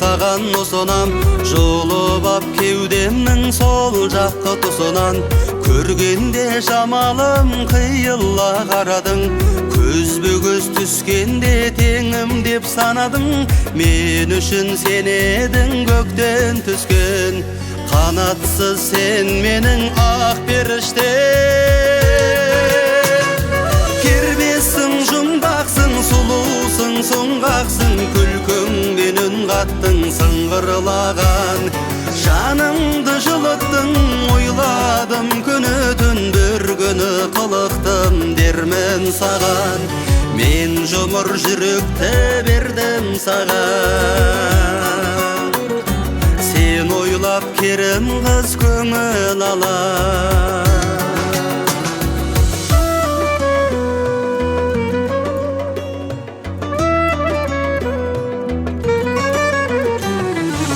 байқаған осынам, жолып ап кеудемнің сол жаққа тұсынан. Көргенде жамалым қиыла қарадың, көзбе-көз түскенде теңім деп санадың. Мен үшін сен едің көктен түскен, қанатсыз сен менің ақ періштем. Кербессің, жұмбақсың, сұлусың, сұңғақсың, күлкіңмен үн қаттың сыңғырлаған. Жанымды жылыттың, ойладым күні-түн, бір күні қылықтым дермен саған. Мен жұмыр жүректі бердім саған. Сен ойлап керім қыз көңіл ала.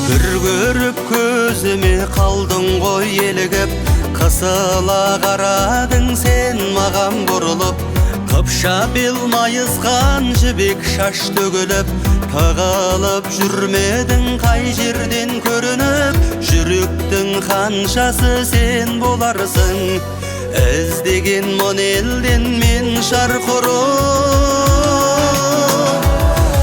Bir көріп көзіме қалдың ғой елігіп, қысыла қарадың сен маған бұрылып. Қыпша бел майысқан жібек шаш төгіліп, тығылып жүрмедің қай жерден көрініп. Жүректің қаншасы сен боларсың, іздеген мұн елден мен шарқ ұрып.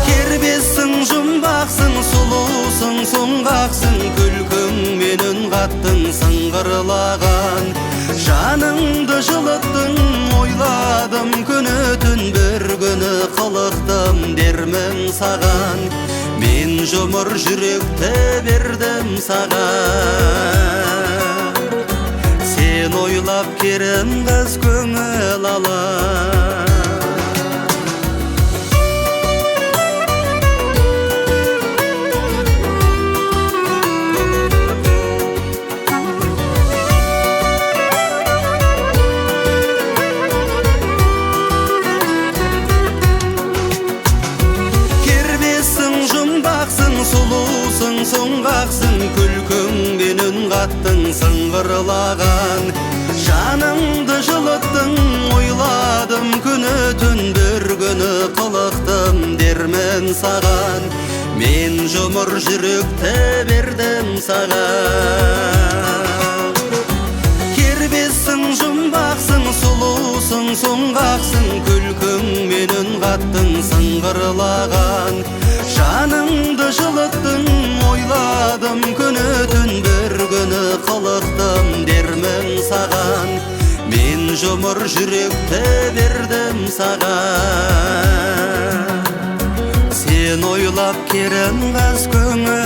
Кербессің, жұмбақсың, сұлусың, сұңғақсың, күлкіңмен үн қаттың сыңғырлаған. Жаныңды жылыттың, ойладым күні-түн, бір күні қылықтым дермен саған. Мен жұмыр жүректі бердім саған. Сен ойлап керім қыз көңіл ала. Сұлусың, сұңғақсың, күлкіңмен үн қаттың сыңғырлаған. Жанымды жылыттың, ойладым күні-түн, бір күні қылықтым дермен саған. Мен жұмыр жүректі бердім саған. Кербессің, жұмбақсың, сұлусың, сұңғақсың, күлкіңмен үн қаттың сыңғырлаған. Жанымды жылыттың, ойладым күні-түн, бір күні қылықтым дермен саған. Мен жұмыр жүректі бердім саған. Сен ойлап керім қыз көңіл